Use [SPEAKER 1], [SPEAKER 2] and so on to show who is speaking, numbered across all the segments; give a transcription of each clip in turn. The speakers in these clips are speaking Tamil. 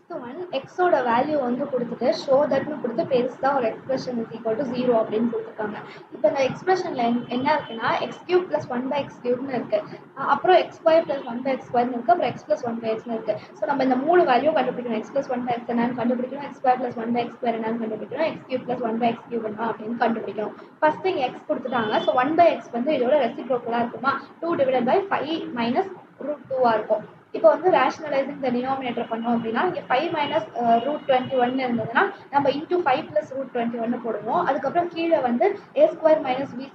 [SPEAKER 1] நெக்ஸ்ட் ஒன் எக்ஸோட வேல்யூ வந்து கொடுத்துட்டு ஷோ தட்னு கொடுத்து பெருசாக ஒரு எக்ஸ்பிரஷன் இஸ் ஈக்குவல் டு 0 அப்படின்னு கொடுத்துருக்காங்க. இப்போ இந்த எக்ஸ்பிரஷனில் என்ன இருக்குன்னா எக்ஸ் கியூப் ப்ளஸ் 1/x³ இருக்குது, அப்புறம் x² + 1/x² இருக்குது, அப்புறம் x + 1/xன்னு இருக்குது. ஸோ நம்ம இந்த 3 வேல்யூ கண்டுபிடிக்கணும். x + 1/x என்னன்னு கண்டுபிடிக்கணும், x² + 1/x² என்னன்னு கண்டுபிடிக்கணும், x³ + 1/x³ என்ன அப்படின்னு கண்டுபிடிக்கணும். ஃபர்ஸ்ட் இங்கே x கொடுத்துட்டாங்க. ஸோ 1/x வந்து இதோட ரெசிப்ரோக்கலாக இருக்குமா, 2/5 - √2 இருக்கும். இப்போ வந்து ரேஷனலைசிங் த டினாமினேட்டர் பண்ணோம் அப்படின்னா இங்கே 5 - √21 இருந்ததுன்னா நம்ம இன்டூ 5 + √21 போடுவோம். அதுக்கப்புறம் கீழே வந்து a² - b²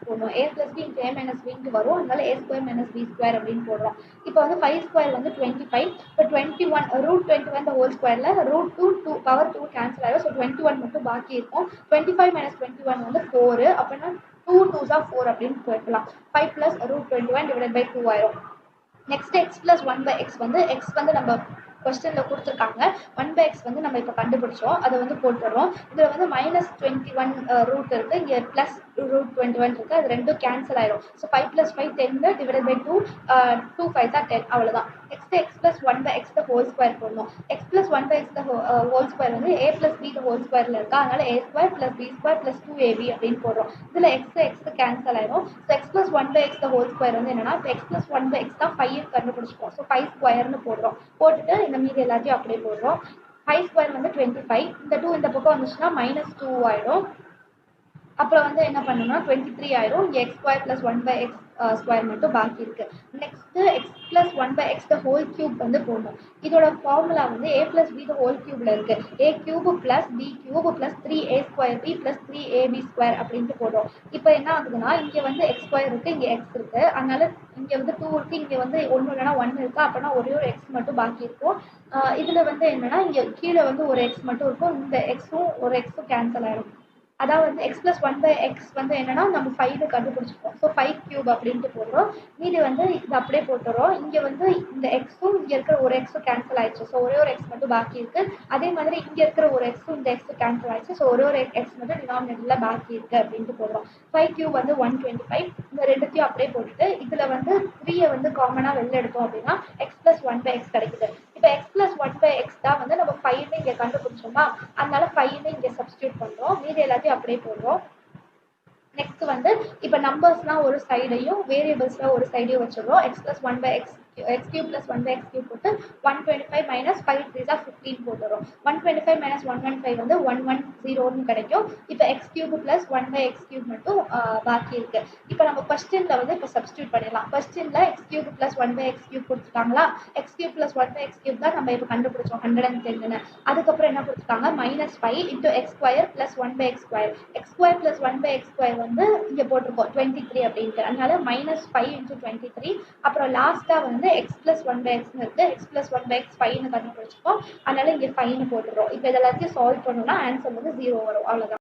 [SPEAKER 1] போடுவோம். a + b × a - b வரும், அதனால a² - b² அப்படின்னு போடுறோம். இப்போ வந்து 5² வந்து 25. இப்போ 21 √21 ² √2 பவர் 2 கேன்சல் ஆகிடும். ஸோ 21 மட்டும் பாக்கி இருக்கும். 25 - 21 வந்து 4. அப்படின்னா 2 2s are 4 அப்படின்னு போயிடலாம். 5 + √21 / 2 ஆயிரும். நெக்ஸ்ட் x + 1/x வந்து x வந்து நம்ம கொஸ்டினில் கொடுத்துருக்காங்க. 1/x வந்து நம்ம இப்போ கண்டுபிடிச்சோம், அதை வந்து போட்டுடுறோம். இதில் வந்து -21 ரூட் இருக்குது, இங்கே +√21 இருக்குது, அது ரெண்டும் கேன்சல் ஆயிடும். ஸோ 5 + 5 10 / 2 2 5s are 10 அவ்வளோதான். நெக்ஸ்ட் x + 1/x ² போடணும். x + 1/x ² வந்து a + b ² இருக்கா, அதனால a² + b² + 2ab அப்படின்னு போடுறோம். இதில் x கேன்சல் ஆயிடும். ஸோ x + 1/x ² வந்து என்னன்னா x + 1/x தான் 5 கண்டுபிடிச்சிப்போம். ஸோ 5² போடுறோம். போட்டுட்டு இந்த மீதி எல்லாத்தையும் அப்படியே போடுறோம். 5² வந்து 25. இந்த 2 இந்த பக்கம் வந்துச்சுன்னா -2 ஆயிடும். அப்புறம் வந்து என்ன பண்ணணும்னா 23 ஆயிடும். இங்கே x² + 1/x² மட்டும் பாக்கி இருக்கு. நெக்ஸ்ட் x + 1/x³ வந்து போடணும். இதோட ஃபார்முலா வந்து a + b ³ இருக்கு. a³ + b³ + 3a²b + 3ab² அப்படின்ட்டு போடுறோம். இப்போ என்ன ஆகுதுன்னா இங்கே வந்து x² இருக்கு, இங்கே x இருக்கு, அதனால இங்கே வந்து 2 இருக்கு, இங்கே வந்து 1 இல்லைனா 1 இருக்கு, அப்படின்னா ஒரே ஒரு x மட்டும் பாக்கி இருக்கும். இதில் வந்து என்னன்னா இங்கே கீழே வந்து ஒரு x மட்டும் இருக்கும், இந்த xும் ஒரு xும் கேன்சல் ஆயிடும். அதாவது வந்து x + 1/x வந்து என்னன்னா நம்ம 5 கண்டுபிடிச்சிருக்கோம். ஸோ 5³ அப்படின்ட்டு போடுறோம். மீதி வந்து இது அப்படியே போட்டுறோம். இங்கே வந்து இந்த எக்ஸும் இங்கே இருக்கிற ஒரு எக்ஸும் கேன்சல் ஆயிடுச்சு. ஸோ ஒரே ஒரு எக்ஸ் மட்டும் பாக்கி இருக்கு. அதே மாதிரி இங்கே இருக்கிற ஒரு எக்ஸும் இந்த எக்ஸும் கேன்சல் ஆயிடுச்சு. ஸோ ஒரே ஒரு எக்ஸ் மட்டும் டினாமினேட்டரில் பாக்கி இருக்கு அப்படின்ட்டு போடுறோம். 5³ வந்து 125. இந்த ரெண்டுத்தையும் அப்படியே போட்டுட்டு இதில் வந்து 3 வந்து காமனாக வெளில எடுத்தோம் அப்படின்னா x + 1/x கிடைக்குது. இப்போ x + 1/x தான் வந்து நம்ம 5 இங்கே கண்டுபிடிச்சோமா, அதனால 5 இங்கே சப்ஸ்டியூட் பண்ணுறோம். மீதி எல்லாத்தையும் அப்படியே போடுறோம். நெக்ஸ்ட் வந்து இப்போ நம்பர்ஸ்லாம் ஒரு சைடையும் வேரியபிள்ஸ்லாம் ஒரு சைடையும் வச்சிடுறோம். x + 1/x x³ + 1/x³ போட்டு 125 - 5 3s are 15 போட்டுறோம். 125 - 115 வந்து 110ன்னு கிடைக்கும். இப்போ x³ + 1/x³ மட்டும் பாக்கி இருக்கு. இப்போ நம்ம கொஸ்டின்ல வந்து இப்போ சப்ஸ்டியூட் பண்ணிடலாம். கொஸ்டின்ல x³ + 1/x³ கொடுத்துருக்காங்களா, x³ + 1/x³ தான் நம்ம இப்போ கண்டுபிடிச்சோம் 110ன்னு. அதுக்கப்புறம் என்ன கொடுத்துருக்காங்க, -5 × x² + 1/x². x² + 1/x² வந்து இங்கே போட்டிருக்கோம் 23 அப்படின்ட்டு, அதனால -5 × 23. அப்புறம் லாஸ்ட்டாக வந்து x + 1/xன்னு இருக்குது, x + 1/x 5ன்னு கண்டுபிடிச்சிருக்கோம், அதனால இங்கே 5ன்னு போட்டுருவோம். இப்போ இதெல்லாத்தையும் சால்வ் பண்ணோம்னா ஆன்சர் வந்து 0 வரும். அவ்வளோதான்.